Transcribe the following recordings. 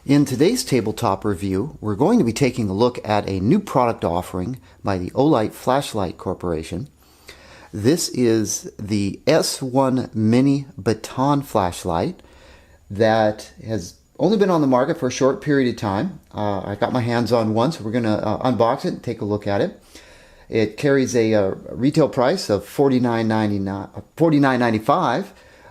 In today's tabletop review, we're going to be taking a look at a new product offering by the Olight Flashlight Corporation. This is the S1 Mini Baton flashlight that has only been on the market for a short period of time. I got my hands on one, so we're going to unbox it and take a look at it. It carries a retail price of $49.95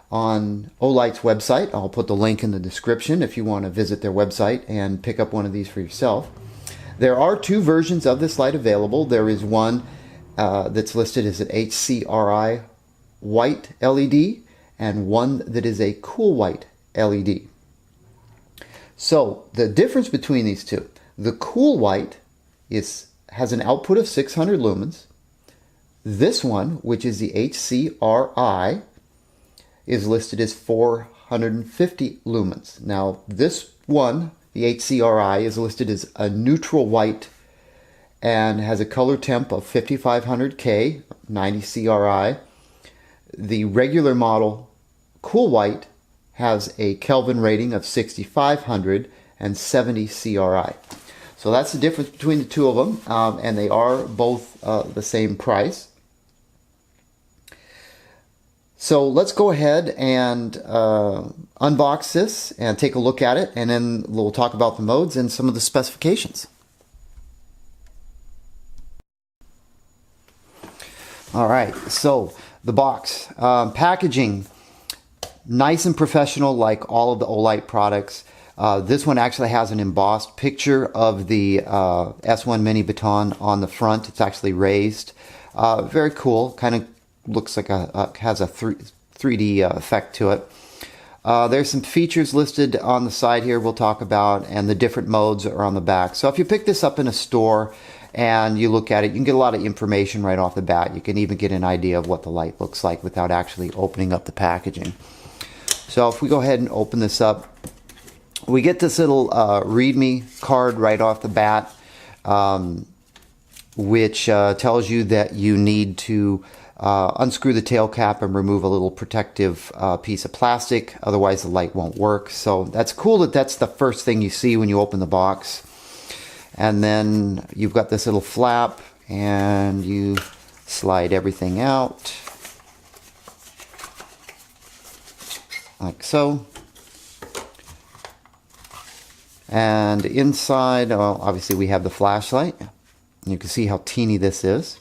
on Olight's website. I'll put the link in the description if you want to visit their website and pick up one of these for yourself. There are two versions of this light available. There is one that's listed as an HCRI white LED and one that is a cool white LED. So the difference between these two, the cool white has an output of 600 lumens. This one, which is the HCRI, is listed as 450 lumens. Now this one, the HCRI, is listed as a neutral white and has a color temp of 5500K, 90 CRI. The regular model cool white has a Kelvin rating of 6500 and 70 CRI. So that's the difference between the two of them, and they are both the same price. So let's go ahead and unbox this and take a look at it, and then we'll talk about the modes and some of the specifications. All right, so the box. Packaging, nice and professional like all of the Olight products. This one actually has an embossed picture of the S1 Mini Baton on the front. It's actually raised. Very cool, kind of looks like has a 3D effect to it. There's some features listed on the side here we'll talk about, and the different modes are on the back. So if you pick this up in a store and you look at it, you can get a lot of information right off the bat. You can even get an idea of what the light looks like without actually opening up the packaging. So if we go ahead and open this up, we get this little README card right off the bat, which tells you that you need to unscrew the tail cap and remove a little protective piece of plastic, otherwise the light won't work. So that's cool that that's the first thing you see when you open the box. And then you've got this little flap and you slide everything out like so. And inside, obviously we have the flashlight. You can see how teeny this is.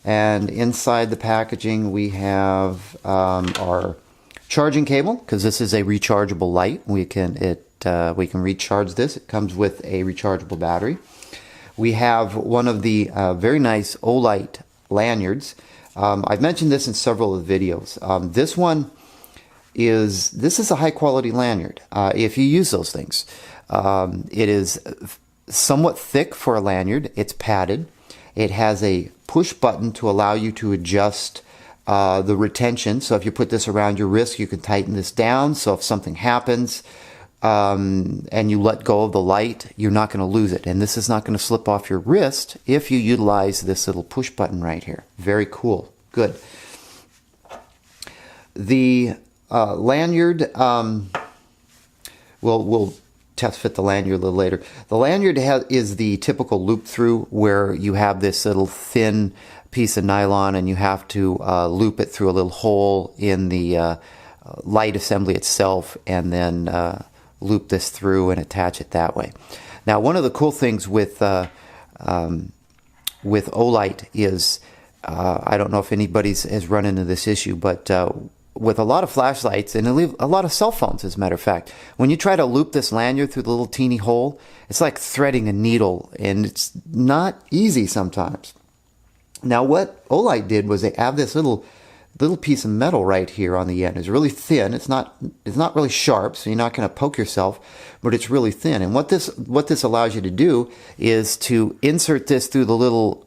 And inside the packaging we have our charging cable, because this is a rechargeable light. We can recharge this. It comes with a rechargeable battery. We have one of the very nice Olight lanyards. I've mentioned this in several of the videos. This is a high quality lanyard if you use those things. It is somewhat thick for a lanyard. It's padded. It has a push button to allow you to adjust the retention. So if you put this around your wrist, you can tighten this down. So if something happens and you let go of the light, you're not going to lose it. And this is not going to slip off your wrist if you utilize this little push button right here. Very cool. Good. The lanyard, we'll test fit the lanyard a little later. The lanyard is the typical loop through, where you have this little thin piece of nylon and you have to loop it through a little hole in the light assembly itself, and then loop this through and attach it that way. Now, one of the cool things with Olight is, I don't know if anybody has run into this issue, but with a lot of flashlights and a lot of cell phones, as a matter of fact, when you try to loop this lanyard through the little teeny hole, it's like threading a needle, and it's not easy sometimes. Now what Olight did was they have this little piece of metal right here on the end. It's really thin. It's not really sharp, so you're not going to poke yourself, but it's really thin. And what this allows you to do is to insert this through the little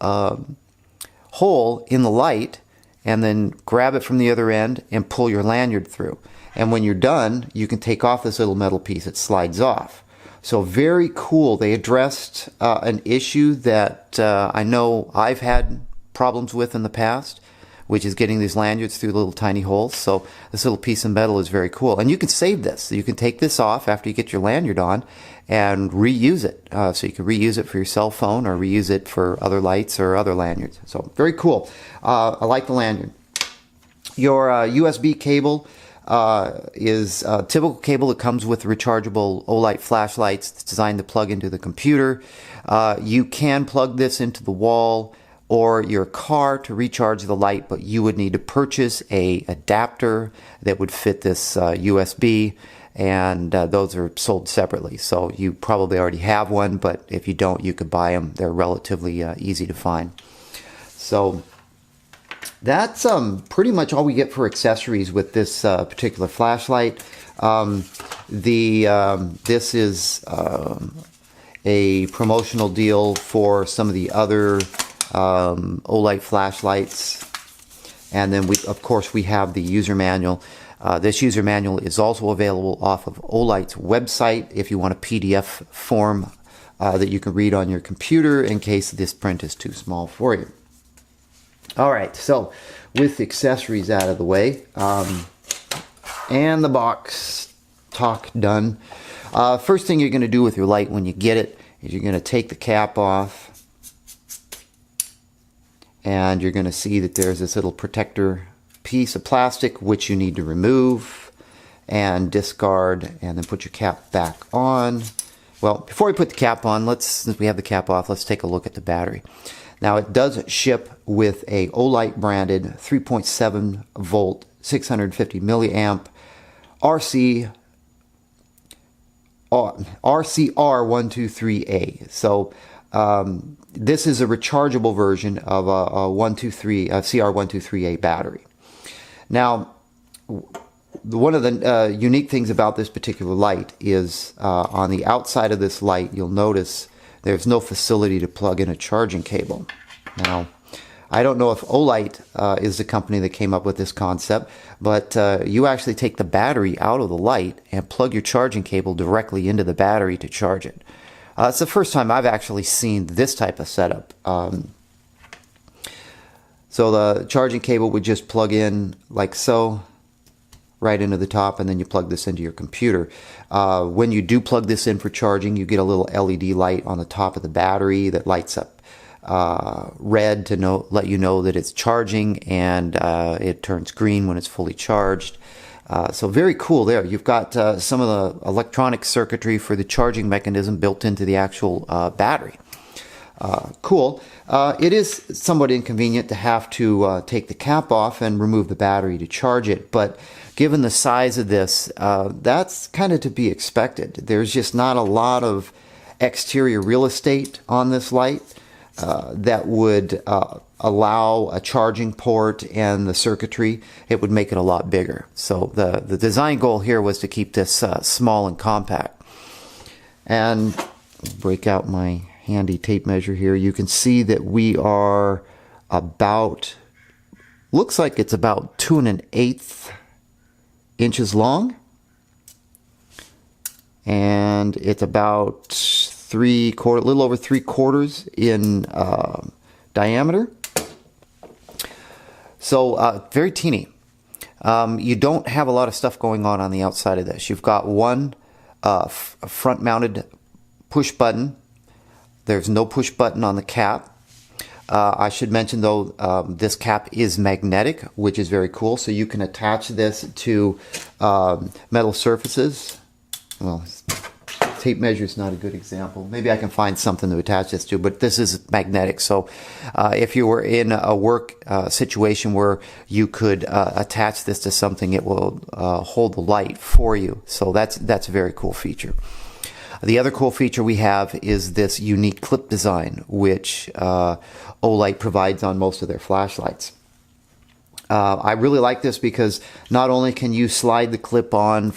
hole in the light, and then grab it from the other end and pull your lanyard through. And when you're done, you can take off this little metal piece. It slides off. So very cool. They addressed an issue that I know I've had problems with in the past, which is getting these lanyards through little tiny holes. So this little piece of metal is very cool. And you can save this. You can take this off after you get your lanyard on and reuse it. So you can reuse it for your cell phone or reuse it for other lights or other lanyards. So very cool. I like the lanyard. Your USB cable is a typical cable that comes with rechargeable Olight flashlights. It's designed to plug into the computer. You can plug this into the wall or your car to recharge the light, but you would need to purchase a adapter that would fit this USB, and those are sold separately. So you probably already have one, but if you don't, you could buy them. They're relatively easy to find. So that's pretty much all we get for accessories with this particular flashlight. This is a promotional deal for some of the other Olight flashlights, and then of course we have the user manual. This user manual is also available off of Olight's website if you want a PDF form that you can read on your computer in case this print is too small for you. Alright, so with accessories out of the way, and the box talk done, first thing you're going to do with your light when you get it is you're going to take the cap off, and you're going to see that there's this little protector piece of plastic which you need to remove and discard, and then put your cap back on. Well, before we put the cap on, since we have the cap off, let's take a look at the battery. Now, it does ship with a Olight branded 3.7 volt 650 milliamp RCR123A. So this is a rechargeable version of a CR123A battery. Now, one of the unique things about this particular light is on the outside of this light, you'll notice there's no facility to plug in a charging cable. Now, I don't know if Olight is the company that came up with this concept, but you actually take the battery out of the light and plug your charging cable directly into the battery to charge it. It's the first time I've actually seen this type of setup. So the charging cable would just plug in like so, right into the top, and then you plug this into your computer. When you do plug this in for charging, you get a little LED light on the top of the battery that lights up red to let you know that it's charging, and it turns green when it's fully charged. So very cool there. You've got some of the electronic circuitry for the charging mechanism built into the actual battery. Cool. It is somewhat inconvenient to have to take the cap off and remove the battery to charge it, but given the size of this, that's kind of to be expected. There's just not a lot of exterior real estate on this light that would allow a charging port and the circuitry. It would make it a lot bigger. So the design goal here was to keep this small and compact. And break out my handy tape measure here. You can see that we are about, looks like it's about 2 1/8 inches long, and it's about a little over 3/4 in diameter. So very teeny. You don't have a lot of stuff going on the outside of this. You've got one front mounted push button. There's no push button on the cap. I should mention though, this cap is magnetic, which is very cool. So you can attach this to metal surfaces. Well, tape measure is not a good example. Maybe I can find something to attach this to, but this is magnetic. So if you were in a work situation where you could attach this to something, it will hold the light for you. So that's a very cool feature. The other cool feature we have is this unique clip design, which Olight provides on most of their flashlights. I really like this because not only can you slide the clip on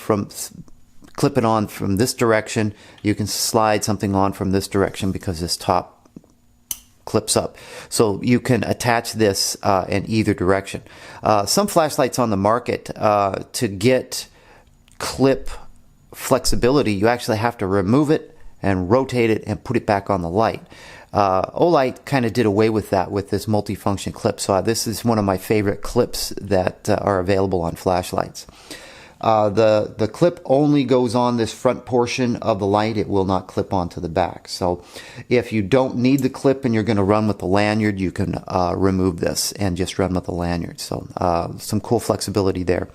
clip it on from this direction, you can slide something on from this direction because this top clips up. So you can attach this in either direction. Some flashlights on the market, to get clip flexibility, you actually have to remove it and rotate it and put it back on the light. Olight kind of did away with that with this multifunction clip. So this is one of my favorite clips that are available on flashlights. The clip only goes on this front portion of the light. It will not clip onto the back. So if you don't need the clip and you're going to run with the lanyard, you can remove this and just run with the lanyard. So some cool flexibility there.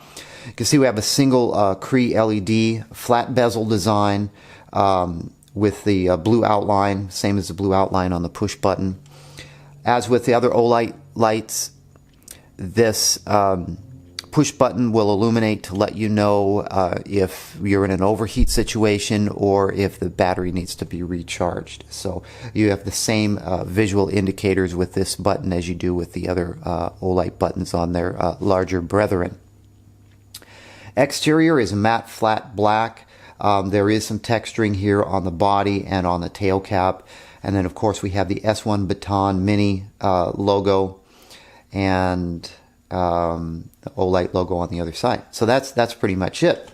You can see we have a single Cree LED flat bezel design with the blue outline, same as the blue outline on the push button. As with the other Olight lights, this push button will illuminate to let you know if you're in an overheat situation or if the battery needs to be recharged. So you have the same visual indicators with this button as you do with the other Olight buttons on their larger brethren. Exterior is matte flat black. There is some texturing here on the body and on the tail cap. And then of course we have the S1 Baton Mini logo and the Olight logo on the other side. So that's pretty much it.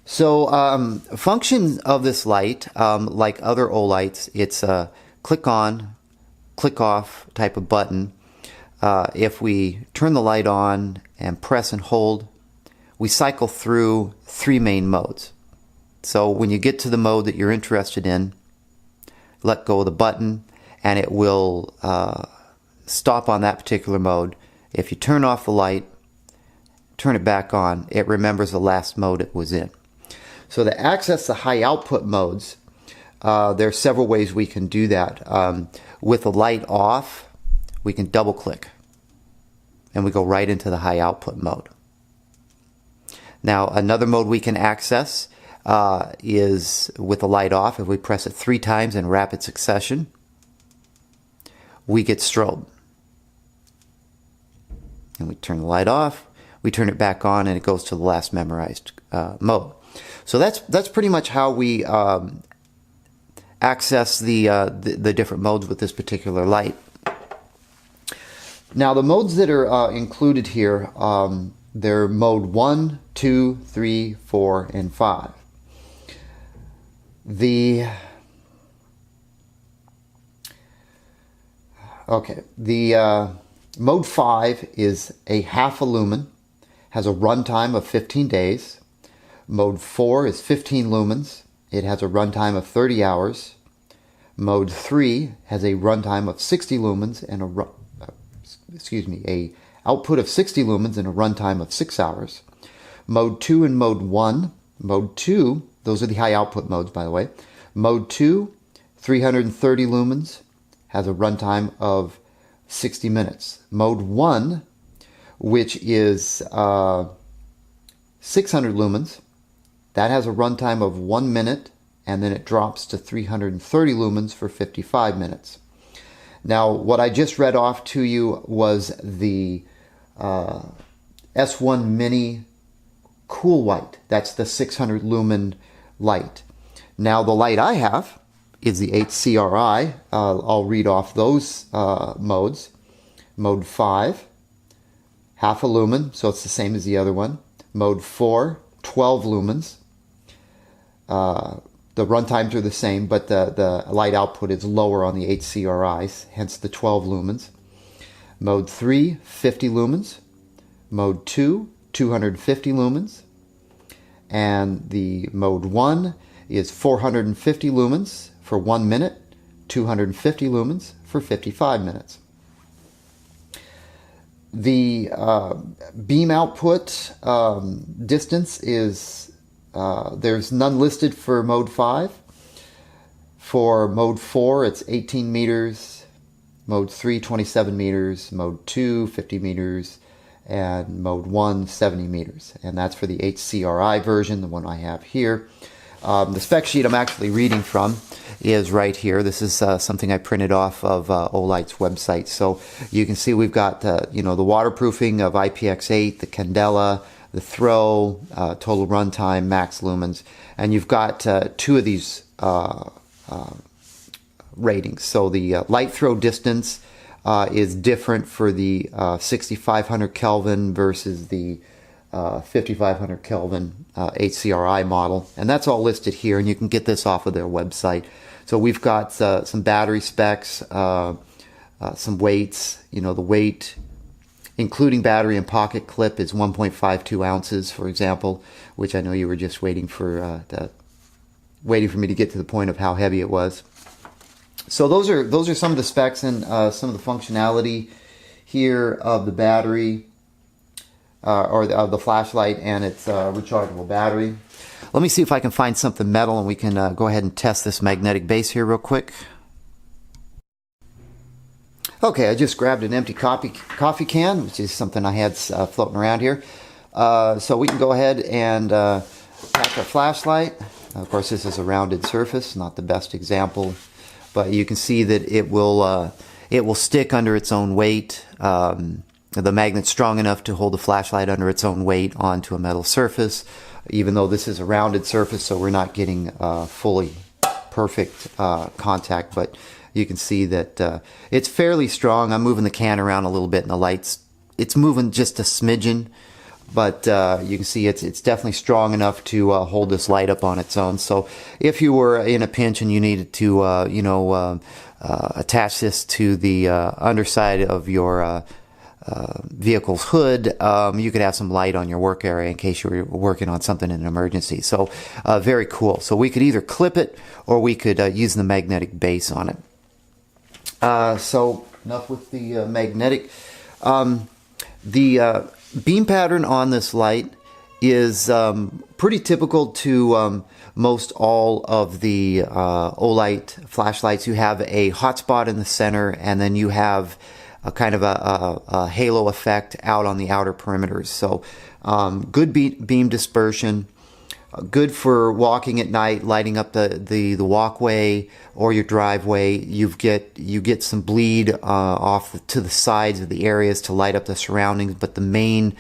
So functions of this light, like other Olights, it's a click on, click off type of button. If we turn the light on and press and hold, we cycle through 3 main modes. So when you get to the mode that you're interested in, let go of the button and it will stop on that particular mode. If you turn off the light, turn it back on, it remembers the last mode it was in. So to access the high output modes, there are several ways we can do that. With the light off, we can double click and we go right into the high output mode. Now another mode we can access is with the light off. If we press it 3 times in rapid succession, we get strobe. And we turn the light off, we turn it back on, and it goes to the last memorized mode. So that's pretty much how we access the different modes with this particular light. Now the modes that are included here, they're mode 1, 2, 3, 4, and 5. The mode 5 is a half a lumen, has a runtime of 15 days. Mode 4 is 15 lumens. It has a runtime of 30 hours. Mode 3 has a runtime of 60 lumens and a output of 60 lumens and a runtime of 6 hours. Mode 2 and Mode 1. Mode 2, those are the high output modes, by the way. Mode 2, 330 lumens, has a runtime of 60 minutes. Mode 1, which is 600 lumens, that has a runtime of 1 minute, and then it drops to 330 lumens for 55 minutes. Now, what I just read off to you was the S1 Mini Cool White. That's the 600 lumen light. Now, the light I have is the HCRI. I'll read off those modes. Mode 5, half a lumen, so it's the same as the other one. Mode 4, 12 lumens. The runtimes are the same, but the light output is lower on the HCRIs, hence the 12 lumens. Mode 3, 50 lumens. Mode 2, 250 lumens. And the Mode 1 is 450 lumens for 1 minute, 250 lumens for 55 minutes. The beam output distance is, there's none listed for Mode 5. For Mode 4, it's 18 meters. Mode 3, 27 meters. Mode 2, 50 meters. And Mode 1, 70 meters. And that's for the HCRI version, the one I have here. The spec sheet I'm actually reading from is right here. This is something I printed off of Olight's website. So you can see we've got the waterproofing of IPX8, the candela, the throw, total runtime, max lumens, and you've got 2 of these ratings. So the light throw distance is different for the 6500 Kelvin versus the 5500 Kelvin HCRI model, and that's all listed here, and you can get this off of their website. So we've got some battery specs, some weights. The weight including battery and pocket clip, is 1.52 ounces, for example, which I know you were just waiting for me to get to the point of how heavy it was. So those are some of the specs and some of the functionality here of the battery or of the flashlight and its rechargeable battery. Let me see if I can find something metal and we can go ahead and test this magnetic base here real quick. Okay, I just grabbed an empty coffee can, which is something I had floating around here. So we can go ahead and pack our flashlight. Of course, this is a rounded surface, not the best example, but you can see that it will stick under its own weight. The magnet's strong enough to hold the flashlight under its own weight onto a metal surface, even though this is a rounded surface, so we're not getting fully perfect contact, but you can see that it's fairly strong. I'm moving the can around a little bit and the it's moving just a smidgen, but you can see it's definitely strong enough to hold this light up on its own. So if you were in a pinch and you needed to attach this to the underside of your vehicle's hood, you could have some light on your work area in case you were working on something in an emergency. So very cool. So we could either clip it or we could use the magnetic base on it. So enough with the magnetic. The beam pattern on this light is pretty typical to most all of the Olight flashlights. You have a hotspot in the center, and then you have a kind of a halo effect out on the outer perimeters. So good beam dispersion, good for walking at night, lighting up the walkway or your driveway. You get some bleed off to the sides of the areas to light up the surroundings, but the main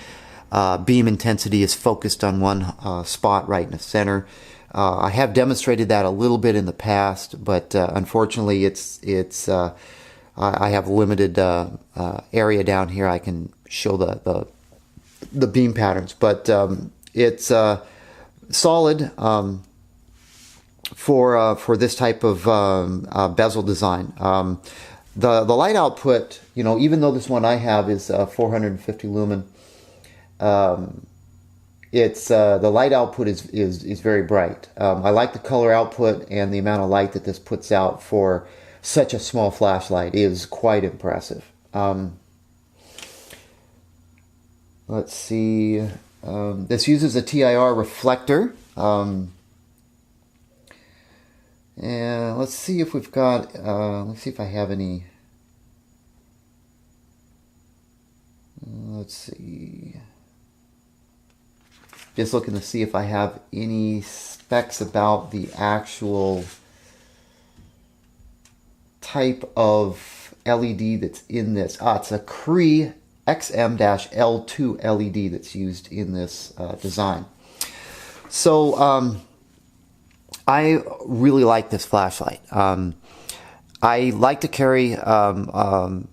beam intensity is focused on one spot right in the center. I have demonstrated that a little bit in the past, but unfortunately I have limited area down here. I can show the beam patterns, but it's solid for this type of bezel design. The light output, even though this one I have is 450 lumen, the light output is very bright. I like the color output, and the amount of light that this puts out for such a small flashlight is quite impressive. Let's see. This uses a TIR reflector. And let's see if we've got, let's see if I have any, let's see. Just looking to see if I have any specs about the actual type of LED that's in this. It's a Cree XM-L2 LED that's used in this design. So I really like this flashlight. I like to carry a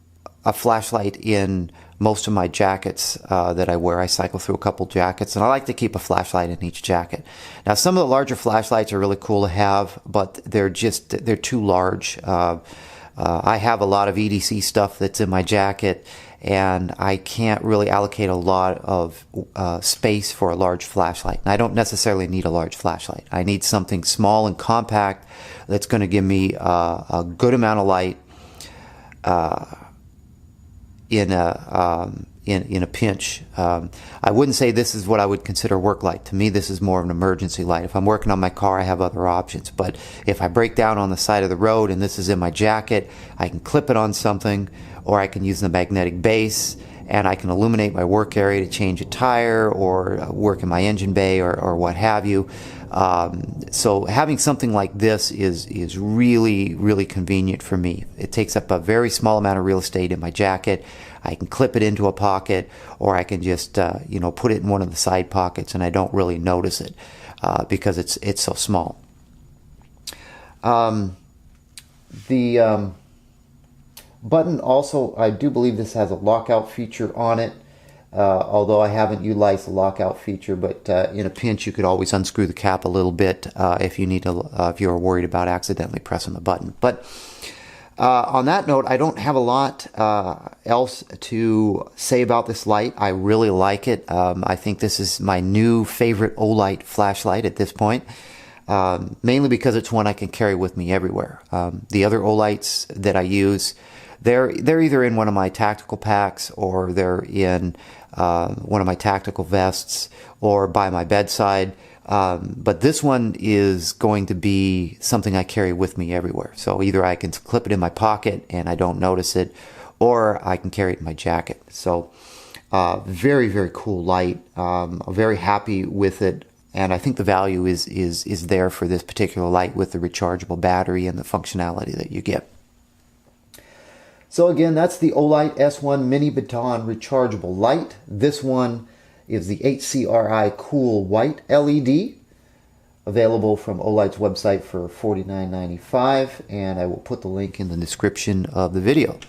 flashlight in most of my jackets that I wear. I cycle through a couple jackets, and I like to keep a flashlight in each jacket. Now, some of the larger flashlights are really cool to have, but they're too large. I have a lot of EDC stuff that's in my jacket, and I can't really allocate a lot of space for a large flashlight. And I don't necessarily need a large flashlight. I need something small and compact that's going to give me a good amount of light in a pinch. I wouldn't say this is what I would consider work light. To me, this is more of an emergency light. If I'm working on my car, I have other options. But if I break down on the side of the road and this is in my jacket, I can clip it on something, or I can use the magnetic base, and I can illuminate my work area to change a tire or work in my engine bay or what have you. So having something like this is really, really convenient for me. It takes up a very small amount of real estate in my jacket. I can clip it into a pocket, or I can just put it in one of the side pockets, and I don't really notice it because it's so small. The button also, I do believe this has a lockout feature on it, although I haven't utilized the lockout feature, but in a pinch you could always unscrew the cap a little bit if you need to, if you're worried about accidentally pressing the button. But On that note, I don't have a lot else to say about this light. I really like it. I think this is my new favorite Olight flashlight at this point, mainly because it's one I can carry with me everywhere. The other Olights that I use, they're either in one of my tactical packs, or they're in one of my tactical vests, or by my bedside. But this one is going to be something I carry with me everywhere. So either I can clip it in my pocket and I don't notice it, or I can carry it in my jacket. So very, very cool light. I'm very happy with it. And I think the value is there for this particular light with the rechargeable battery and the functionality that you get. So again, that's the Olight S1 Mini Baton Rechargeable Light. This one is the HCRI Cool White LED, available from Olight's website for $49.95, and I will put the link in the description of the video.